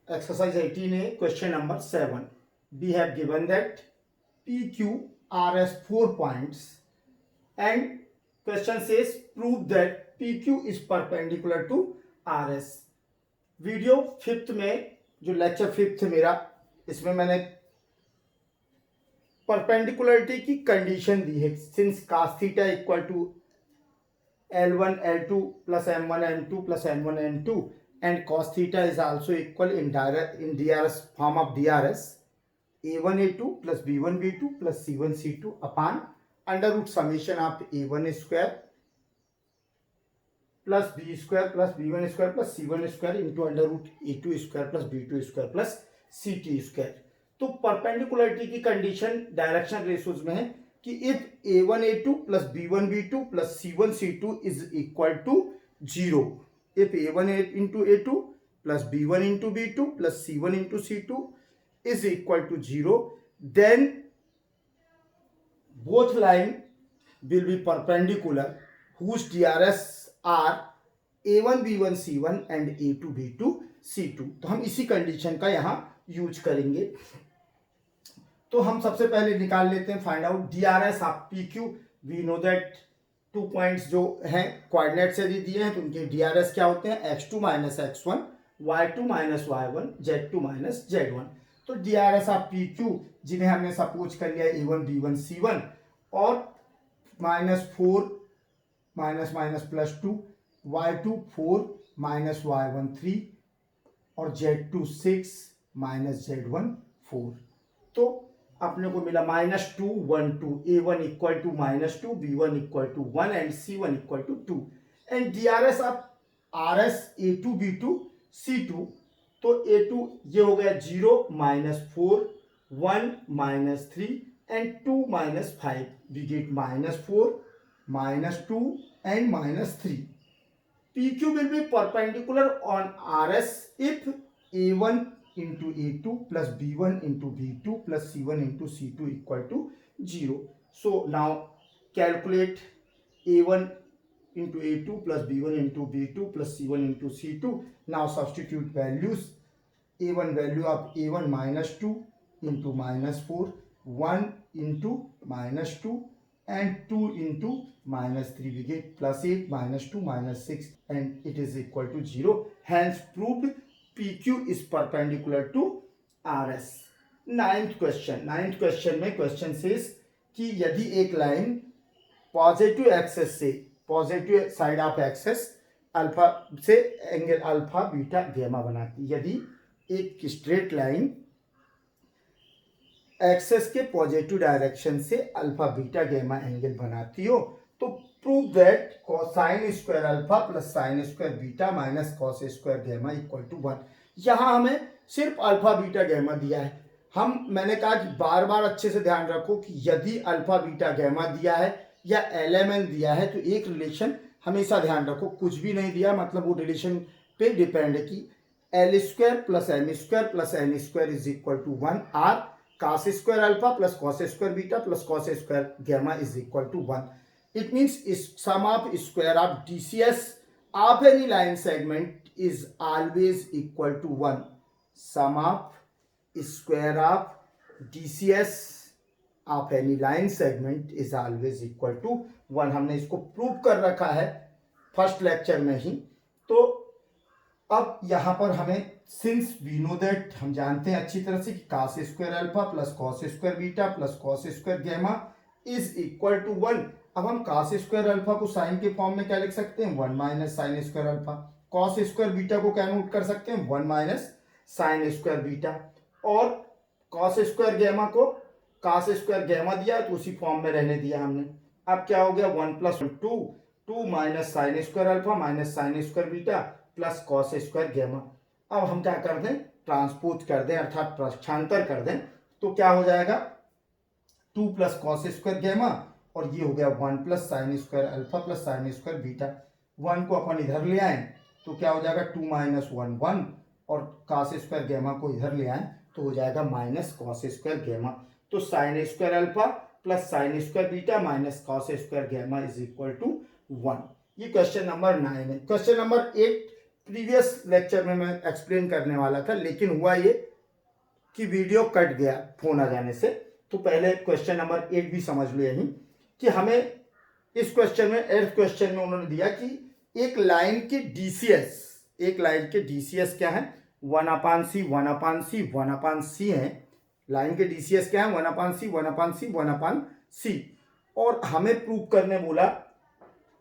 Exercise 18A, question number 7. We have given that PQ are as 4 points and question says prove that PQ is perpendicular to RS. Video fifth में जो lecture fifth मेरा, इसमें मैंने perpendicularity की condition दी है. Since cos theta equal to L1 L2 plus M1 M2 plus M1 M2 and cos theta is also equal in DRS form of DRS A1 A2 plus B1 B2 plus C1 C2 upon under root summation of A1 square plus B square plus B1 square plus C1 square into under root A2 square plus B2 square plus CT square. तो perpendicularity की condition direction ratios में है कि if A1 A2 plus B1 B2 plus C1 C2 is equal to 0, if A1 into A2 plus B1 into B2 plus C1 into C2 is equal to 0, then both line will be perpendicular whose DRS are A1 B1 C1 and A2 B2 C2. तो हम इसी condition का यहाँ use करेंगे. तो हम सबसे पहले निकाल लेते हैं find out DRS of PQ. We know that 2 points जो हैं कोऑर्डिनेट्स यदि दिए हैं तो उनके DRS क्या होते हैं, x2 minus x1, y2 minus y1, z2 minus z1. तो DRS ऑफ PQ जिन्हें हमने सपोज कर लिया A1 B1 C1 और -4 minus minus plus 2, y2 4 minus y1 3 और z2 6 माइनस z1 4. तो अपने को मिला -2 1 2, A1 equal to -2, B1 equal to 1 and C1 equal to 2 and DRS of RS A2 B2 C2. तो A2 ये हो गया 0 -4 1 -3 and 2 -5. We get -4 -2 and -3. PQ will be perpendicular on RS if A1 into A2 plus B1 into B2 plus C1 into C2 equal to 0. So now calculate A1 into A2 plus B1 into B2 plus C1 into C2. Now substitute values. A1 value of A1 -2 into -4, 1 into -2 and 2 into -3. We get +8 -2 -6 and it is equal to 0. Hence proved PQ is perpendicular to RS. Ninth question में question says कि यदि एक line positive axes से, positive side of axes alpha से angle alpha beta gamma बनाती, यदि एक straight line axes के पॉजिटिव डायरेक्शन से अल्फा बीटा गैमा एंगल बनाती हो तो prove that cosine square alpha plus sine square beta minus cos square gamma equal to 1. यहाँ हमें सिर्फ अल्फा बीटा गैमा दिया है. मैंने कहा कि बार बार अच्छे से ध्यान रखो कि यदि अल्फा बीटा गैमा दिया है या LMN दिया है तो एक रिलेशन हमेशा ध्यान रखो, कुछ भी नहीं दिया मतलब वो रिलेशन पे डिपेंड है कि L square plus M square plus N square is equal to 1 or cos square alpha plus cos square beta plus cos square gamma is equal to 1. It means sum of square of DCS of any line segment is always equal to 1. Sum of square of DCS of any line segment is always equal to 1. हमने इसको prove कर रखा है first lecture में ही. तो अब यहाँ पर हमें सिंस वी नो दैट, हम जानते हैं अच्छी तरह से कि cos square alpha plus cos square beta plus cos square gamma is equal to 1. अब हम cos स्क्वायर अल्फा को साइन के फॉर्म में क्या लिख सकते हैं, 1 minus sine square alpha. cos square beta को क्या नोट कर सकते हैं, 1 माइनस साइन स्क्वायर बीटा. और cos स्क्वायर गैमा को cos स्क्वायर गैमा दिया तो उसी फॉर्म में रहने दिया हमने. अब क्या हो गया 1 plus 2 minus sine square alpha minus sine square beta plus cos square gamma. अब हम क्या कर दें, ट्रांसपोज कर दें अर्थात प्रक्षांतर कर दें. तो क्या हो जाएगा 2 प्लस कॉस स्क्वायर गैमा और ये हो गया 1 plus sine square alpha plus sine square beta. 1 को अपन इधर ले आए तो क्या हो जाएगा 2 माइनस 1 1 और कॉस स्क्वायर गैमा को इधर ले आए तो हो जाएगा माइनस कॉस स्क्वायर गैमा. तो sine square alpha plus sine square beta minus cos square gamma is equal to 1. ये क्वेश्चन नंबर 9 है. क्वेश्चन नंबर 8 प्रीवियस लेक्चर में मैं एक्सप्लेन करने वाला था, लेकिन हुआ ये कि वीडियो कट गया फोन आ जाने से। तो पहले क्वेश्चन नंबर 8 भी समझ लो यही कि हमें इस क्वेश्चन में 8th क्वेश्चन में उन्होंने दिया कि एक लाइन के डीसीएस क्या है 1/c 1/c 1/c है। लाइन के डीसीएस क्या है 1/c 1/c 1/c। और हमें प्रूव करने बोला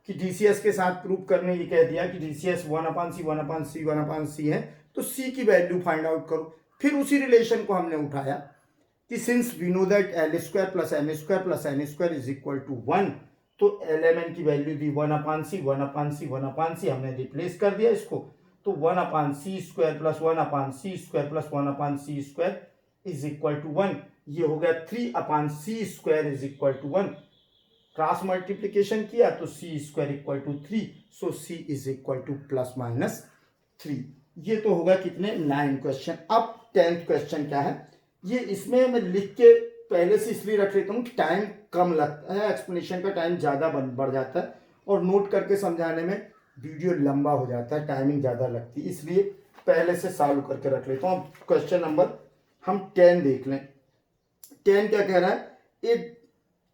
कि डीसीएस के साथ प्रूव करने ये कह दिया कि डीसीएस 1/c 1/c 1/c है, तो सी की वैल्यू फाइंड आउट करो। फिर उसी रिलेशन को हमने उठाया कि since we know that L² + M² + N² is equal to 1, तो LMN की वैल्यू दी 1/c 1/c 1/c, हमने रिप्लेस कर दिया इसको, तो 1/c² + 1/c² + 1/c² is equal to 1। ये हो गया 3/c² is equal to 1। Cross multiplication किया तो c² equal to 3, so c is equal to +-3। ये तो होगा कितने 9 क्वेश्चन। अब 10th क्वेश्चन क्या है, ये इसमें मैं लिख के पहले से इसलिए रख लेता हूँ कि टाइम कम लगता है, एक्सप्लेनेशन का टाइम ज़्यादा बढ़ जाता है और नोट करके समझाने में वीडियो लंबा हो जाता है, टाइमिंग ज़्यादा लगती है, इसलिए पहले से सॉल्व करके रख लेता हूँ। अब क्वेश्चन नंबर हम 10 देख लें। 10 क्या कह रहा है, ए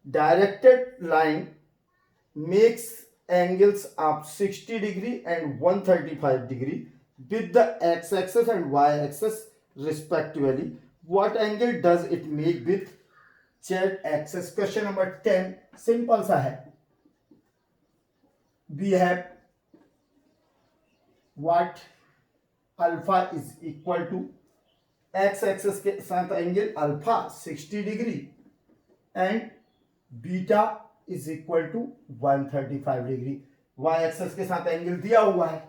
directed line makes angles of 60 degree and 135 degree with the x-axis and y-axis respectively. What angle does it make with z-axis? Question number 10 simple सा है। We have what alpha is equal to x-axis के साथ angle alpha 60 degree and beta is equal to 135 degree. y-axis के साथ angle दिया हुआ है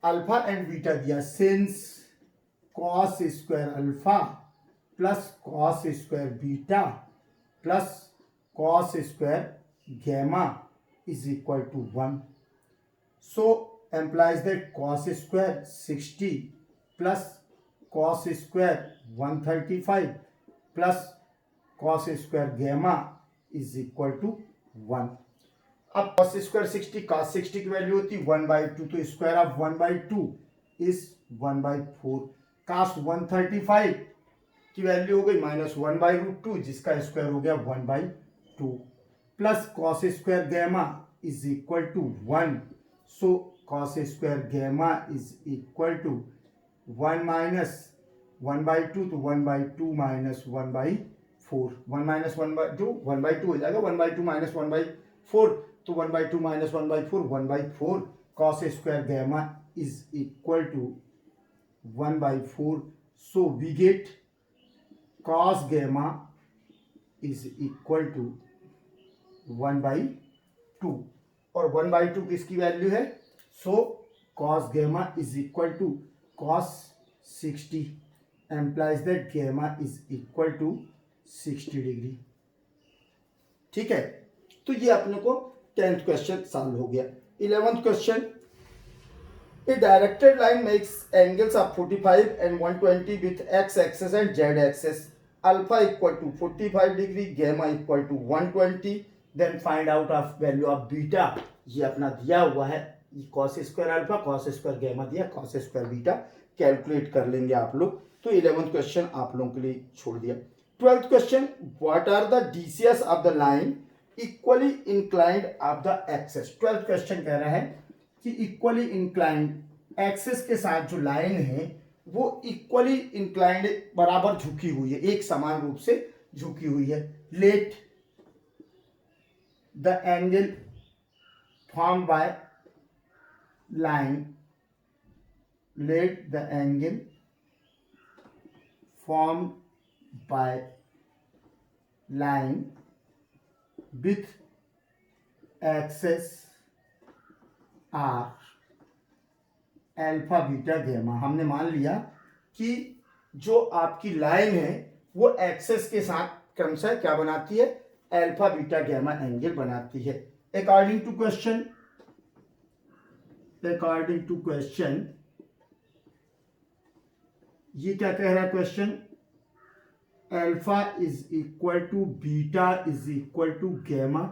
alpha and beta दिया, since cos² alpha plus cos² beta plus cos² gamma is equal to 1, so implies that cos² 60 plus cos² 135 plus cos² gamma is equal to 1। अब cos² 60, cos 60 की value होती है 1/2, तो square of 1/2 is 1/4। cos 135 की value हो गई -1/√2, जिसका square हो गया 1/2 plus cos² gamma is equal to 1, so cos² gamma is equal to 1 minus 1/2, तो 1/2 माइनस 1/4, 1 माइनस 1/2 1/2 हो जाएगा, 1/2 माइनस 1/4, तो 1/2 minus 1/4 1/4, cos² gamma is equal to 1/4, so we get cos gamma is equal to 1/2, और 1/2 किसकी value है, so cos gamma is equal to cos 60 implies that gamma is equal to 60 degree. ठीक है, तो ये अपने को 10th क्वेश्चन सॉल्व हो गया। 11th question, a directed line makes angles of 45 and 120 with x axes and z axes, alpha equal to 45 degree, gamma equal to 120, then find out of value of beta. ये अपना दिया हुआ है, cos² alpha cos² gamma दिया, cos² beta calculate कर लेंगे आप लोग। तो 11th क्वेश्चन आप लोगों के लिए छोड़ दिया। 12th question, what are the DCs of the line equally inclined of the axes. 12th question कह रहा है कि इक्वली इंक्लाइंड एक्सेस के साथ जो लाइन है वो इक्वली इंक्लाइंड बराबर झुकी हुई है, एक समान रूप से झुकी हुई है। Let the angle form by line, let the angle form by line with axis are alpha beta gamma. हमने मान लिया कि जो आपकी लाइन है वो एक्सेस के साथ क्रमशः क्या बनाती है, अल्फा बीटा गैमा एंगल बनाती है। अकॉर्डिंग टू क्वेश्चन ये क्या कह रहा है question, alpha is equal to beta is equal to gamma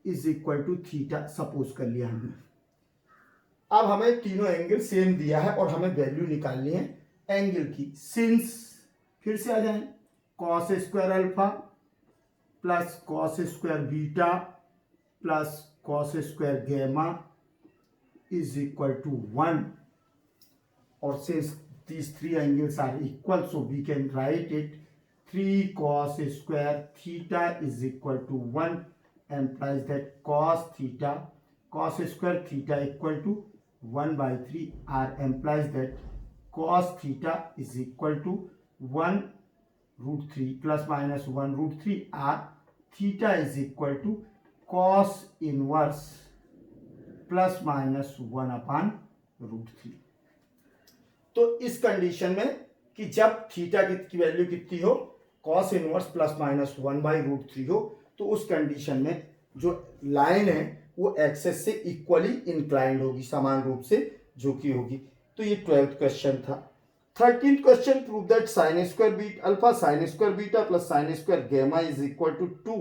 is equal to theta, suppose कर लिया हमने। अब हमें तीनों एंगल सेम दिया है और हमें वैल्यू निकालनी है एंगल की। सिंस फिर से आ जाए, cos square alpha plus cos square beta plus cos square gamma is equal to 1, और since these three angles are equal, so we can write it 3 cos square theta is equal to 1, implies that cos square theta equal to 1 by 3, or implies that cos theta is equal to 1 root 3 plus minus 1 root 3, or theta is equal to cos inverse plus minus 1 upon root 3। तो इस condition में कि जब theta की value कितनी हो, cos inverse plus minus 1 by root 3 हो, तो उस कंडीशन में जो लाइन है वो एक्सेस से इक्वली इंक्लाइंड होगी, समान रूप से जो कि होगी। तो ये 12th क्वेश्चन था। 13th question, prove that sine square beta alpha sine square beta plus sine square gamma is equal to 2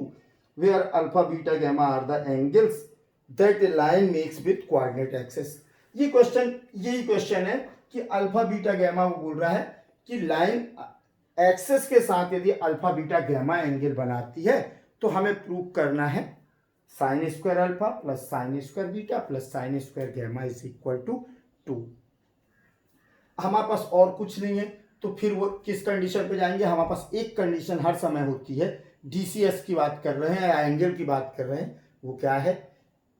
where alpha beta gamma are the angles that a line makes with coordinate axes. ये question यही question है कि alpha beta gamma वो बोल रहा है कि line axes के साथ यदि अल्फा बीटा गैमा एंगल बनाती है तो हमें प्रूव करना है sine square alpha plus sine square beta plus sine square gamma is equal to 2। हमारे पास और कुछ नहीं है, तो फिर वो किस कंडीशन पे जाएंगे? हमारे पास एक कंडीशन हर समय होती है, डीसीएस की बात कर रहे हैं या एंगल की बात कर रहे हैं, वो क्या है?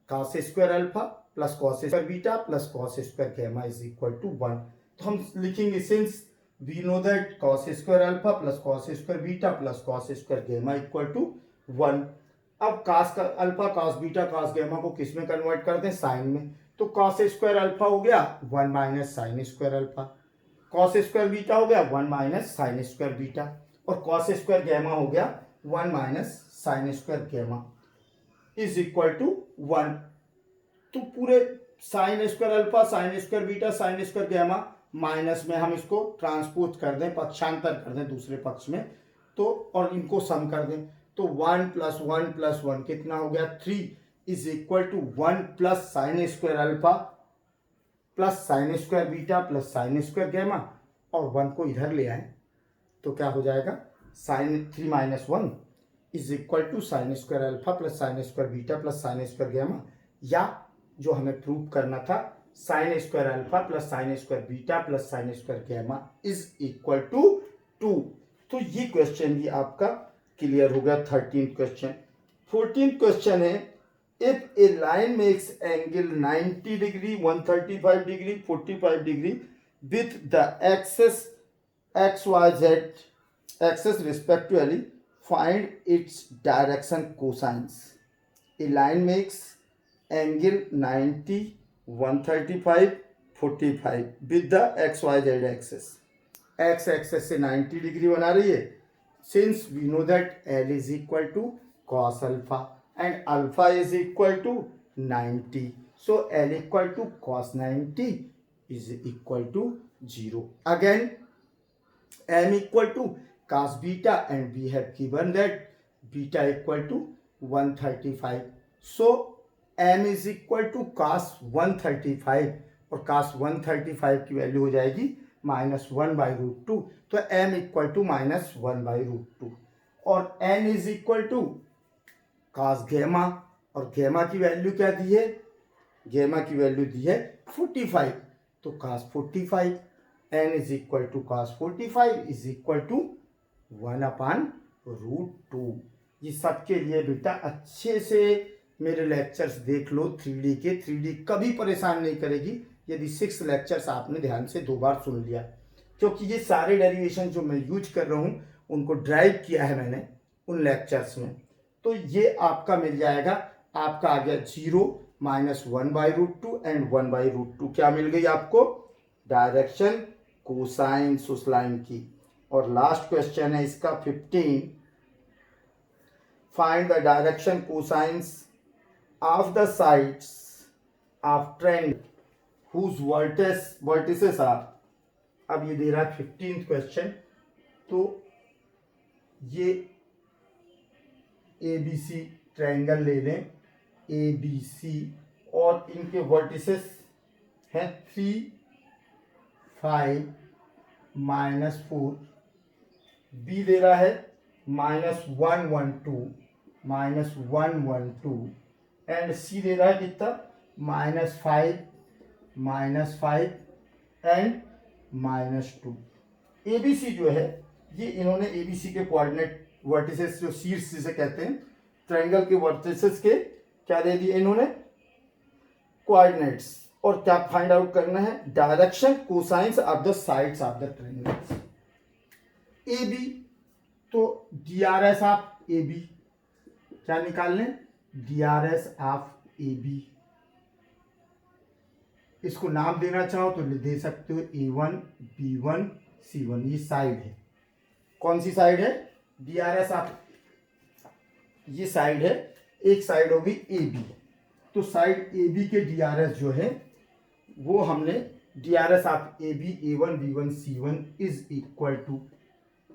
Cos square alpha plus cos square beta plus cos square gamma is equal to 1। तो हम लिखेंगे since we know that cos square alpha plus cos square beta plus cos square gamma equal to 1। अब cos का alpha cos beta cos gamma को किस में convert करते हैं? साइन में। तो कॉस स्क्वायर अल्फा हो गया 1 minus sine square alpha, cos square beta हो गया 1 माइनस साइन स्क्वायर बीटा, और कॉस स्क्वायर गैमा हो गया 1 minus sine square gamma is equal to 1। तो पूरे sine square alpha sine square beta sine square gamma minus में हम इसको ट्रांसपोज कर दें, पक्षांतर कर दें दूसरे पक्ष में, तो और इनको सम कर दें, तो 1 प्लस 1 प्लस 1 कितना हो गया? 3 is equal to 1 plus sine square alpha plus sine square beta plus sine square gamma, और 1 को इधर ले आए तो क्या हो जाएगा? Sine 3 minus 1 is equal to sine square alpha plus sine square beta plus sine square gamma, या जो हमें प्रूव करना था sine square alpha plus sine square beta plus sine square gamma is equal to 2। तो ये question भी आपका clear हो गया 13th क्वेश्चन। 14th क्वेश्चन है, if a line makes angle 90 degree 135 degree 45 degree with the axes x y z axes respectively find its direction cosines. A line makes angle 90 135 45 with the x y z axes, x axes से 90 degree बना रही है। Since we know that L is equal to cos alpha and alpha is equal to 90, so L equal to cos 90 is equal to 0। Again m equal to cos beta and we have given that beta equal to 135, so m is equal to cos 135, और cos 135 की value हो जाएगी -1 by root 2, तो m equal to -1 by root 2, और n is equal to cos gamma, और gamma की value क्या दी है? गैमा की वैल्यू दी है 45, तो cos 45 n is equal to cos 45 is equal to 1 upon root 2। ये सबके लिए बेटा अच्छे से मेरे लेक्चर्स देख लो 3D के। 3D कभी परेशान नहीं करेगी यदि 6 लेक्चर्स आपने ध्यान से 2 बार सुन लिया, क्योंकि ये सारे डेरिवेशन जो मैं यूज कर रहा हूँ उनको ड्राइव किया है मैंने उन लेक्चर्स में। तो ये आपका मिल जाएगा, आपका आ गया 0 -1 by root 2 and 1 by root 2। क्या मिल गई आपको? डायरेक्शन कोसाइंस उस लाइन की। और लास्ट क्वेश्चन है इसका 15, find the direction cosines of the sides of triangle whose vertices are. अब ये दे रहा है 15th क्वेश्चन, तो ये ABC ट्रायंगल ले लें ABC, और इनके वर्टिसेस है 3 5 -4, बी दे रहा है -1 1 2 -1 1 2 एंड सी दे रहा है कितना -5 -5 एंड -2। एबीसी जो है ये इन्होंने एबीसी के कोऑर्डिनेट वर्टिसेस जो शीर्ष जिसे कहते हैं ट्रायंगल के वर्टिसेस के क्या दे दिए इन्होंने कोऑर्डिनेट्स, और क्या फाइंड आउट करना है direction cosines of the sides of the triangles. A B तो डीआरएस ऑफ ए बी क्या निकाल लें डीआरएस ऑफ ए बी, इसको नाम देना चाहो तो दे सकते हो A1 B1 C1, ये साइड है। कौन सी साइड है डीआरएस ऑफ, ये साइड है, एक साइड होगी ए बी, तो साइड ए बी के डीआरएस जो है वो हमने DRs of A B A1 B1 C1 is equal to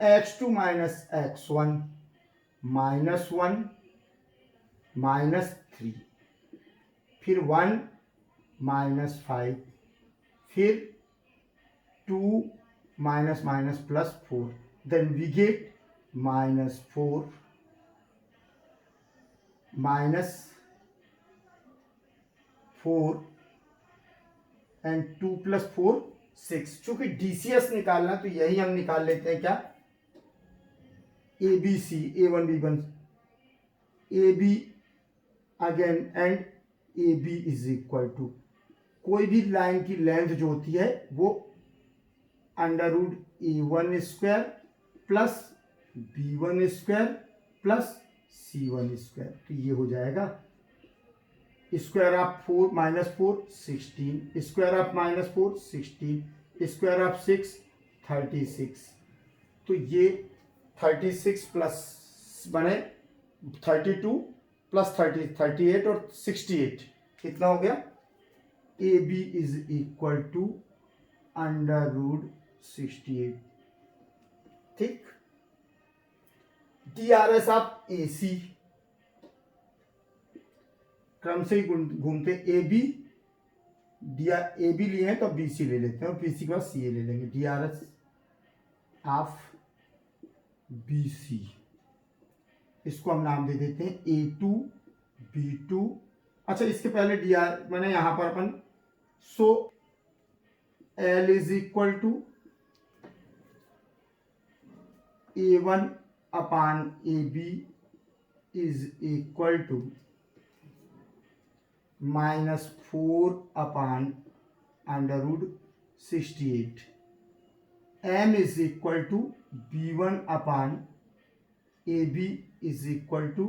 x2 minus x1 -1 -3 फिर 1 -5 फिर 2 -+ 4 देन वी गेट -4 -4 एंड 2 + 4 6। चूंकि डीसीएस निकालना तो यही हम निकाल लेते हैं क्या A B C A1 B1 A B again and A B is equal to कोई भी लाइन की लेंथ जो होती है वो √A1² plus B1² plus C1², तो ये हो जाएगा square of 4 -4 16, square of -4 16, square of 6 36, तो ये 36 प्लस बने 32 प्लस 30 38 और 68 कितना हो गया A B is equal to √68। ठीक, डीआरएस ऑफ ए सी क्रम से ही घूमते ए बी लिए हैं तो बी सी ले लेते हैं और बी सी के बाद सी ए ले लेंगे। डीआरएस ऑफ बी सी इसको हम नाम दे देते हैं A2 B2। अच्छा इसके पहले डीआर मैंने यहां पर अपन so L is equal to A1 upon AB is equal to -4 upon √68, M is equal to B1 upon AB is equal to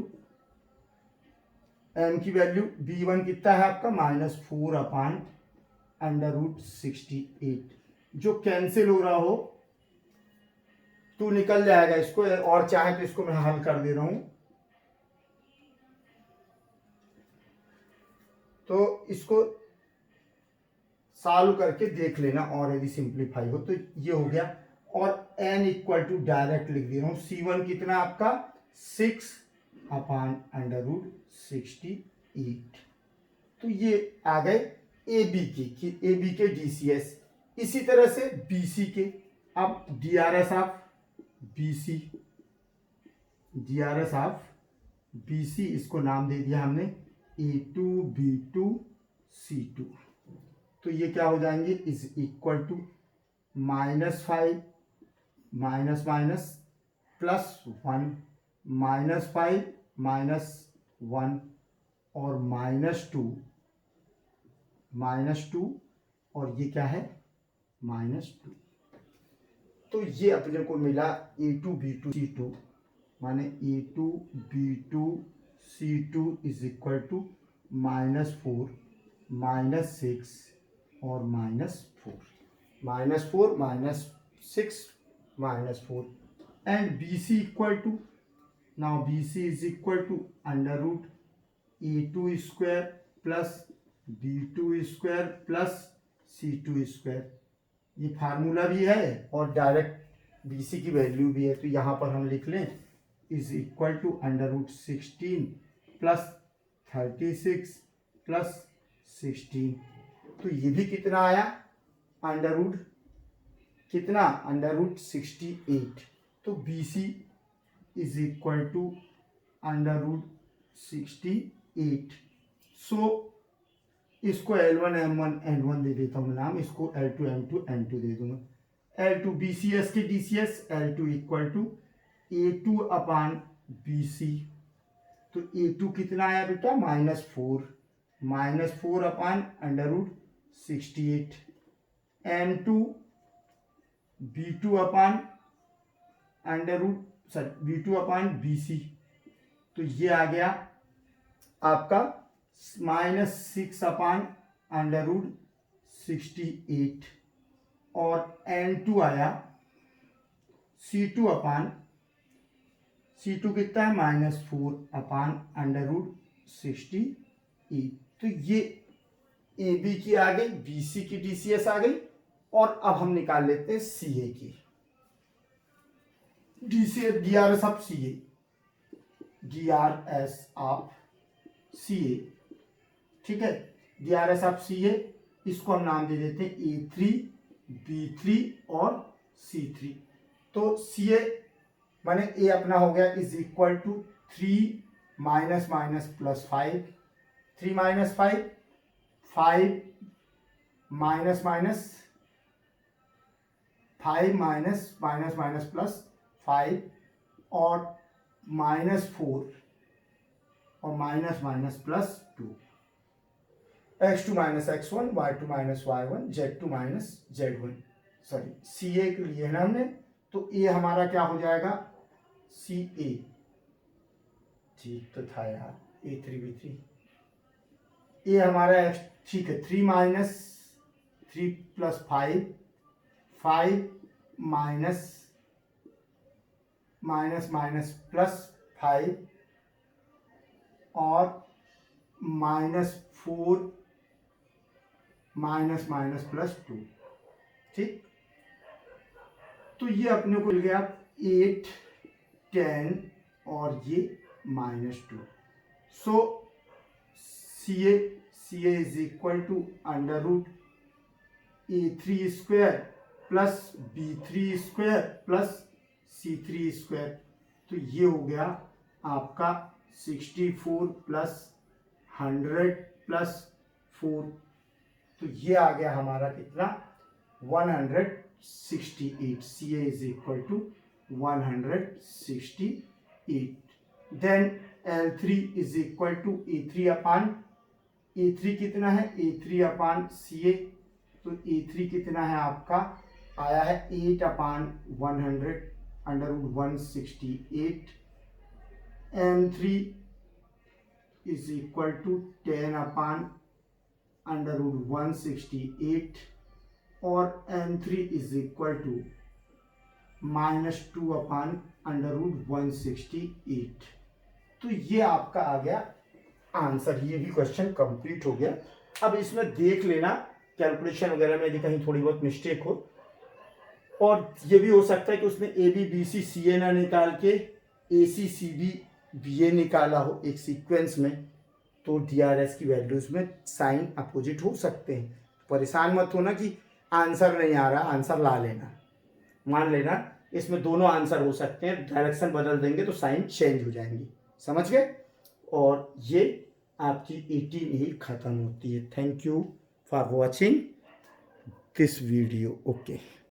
M की वैल्यू B1 कितना है आपका -4 अपान √68, जो कैंसिल हो रहा हो तो निकल जाएगा इसको, और चाहे तो इसको मैं हल कर दे रहा हूं, तो इसको सॉल्व करके देख लेना और यदि सिंप्लीफाई हो तो ये हो गया। और n इक्वल टू डायरेक्ट लिख दे रहा हूं C1 कितना आपका 6 अपान √68, तो ये आ गए ए बी के डीसीएस। इसी तरह से बीसी के, अब डीआरएस ऑफ बीसी इसको नाम दे दिया हमने A2 B2 C2, तो ये क्या हो जाएंगे इज इक्वल टू -5 +1 -5 -1 और -2 और ये क्या है -2, तो ये अपने को मिला A2 B2 C2, माने A2 B2 C2 is equal to -4 -6 और -4 -6 -4 and BC equal to, now BC is equal to √A2² plus B2² plus C2², ये फार्मूला भी है और डायरेक्ट BC की वैल्यू भी है, तो यहाँ पर हम लिख लें is equal to √16 plus 36 plus 16, तो ये भी कितना आया, अंडर रूट कितना, अंडर रूट 68। तो B C is equal to under root 68। So इसको L1 M1 N1 दे देता हूँ नाम, इसको L2 M2 N2 दे दूंगा। L2 BCS के DCS, L2 equal to A2 upon BC। तो A2 कितना आया बेटा, -4 upon under root 68। M2 B2 upon under root B2 upon BC। तो ये आ गया आपका -6 अपान अंडर रूट 68। और N2 आया C2 कितना है, -4 अपान अंडर रूट 68। तो ये ए बी की आ गई, बी सी की DCS आ गई। और अब हम निकाल लेते हैं CA की DCS, DRS of CA, DRS of CA, ठीक है। DRS ऑफ CA, इसको हम नाम दे देते हैं A3 B3 और C3। तो CA माने A अपना हो गया is equal to 3 minus minus plus 5, 3 minus 5, 5 minus minus 5 minus minus minus plus 5 और -4 और minus minus plus 2, x2 minus x1, y2 minus y1, z2 minus z1। Sorry CA के लिए है ना हमने, तो A हमारा क्या हो जाएगा, CA, ठीक तो था यार, A3 B3। A हमारा ठीक है, 3 minus 3 plus 5, 5 minus minus minus plus 5 और -4 माइनस माइनस प्लस 2, ठीक। तो ये अपने को मिल गया 8 10 और ये -2। So CA is equal to under root A3 square plus B3 square plus C3 square. तो ये हो गया आपका 64 प्लस 100 प्लस 4। तो ये आ गया हमारा कितना, 168। CA is equal to 168। Then L3 is equal to A3 upon, A3 कितना है, A3 अपान CA। तो A3 कितना है आपका, आया है 8 upon 100 under root 168। M3 is equal to 10 upon under root 168 और M3 is equal to -2 upon under root 168। तो ये आपका आ गया आंसर। ये भी क्वेश्चन कंप्लीट हो गया। अब इसमें देख लेना कैलकुलेशन वगैरह में यदि कहीं थोड़ी बहुत मिस्टेक हो, और ये भी हो सकता है कि उसने AB BC CA ना निकाल के AC CB BA निकाला हो एक सीक्वेंस में, तो DRS की वैल्यूज में साइन अपोजिट हो सकते हैं। परेशान मत होना कि आंसर नहीं आ रहा, आंसर ला लेना, मान लेना इसमें दोनों आंसर हो सकते हैं, डायरेक्शन बदल देंगे तो साइन चेंज हो जाएंगी, समझ गए। और ये आपकी 18 ही खत्म होती है। Thank you for watching this video. Okay.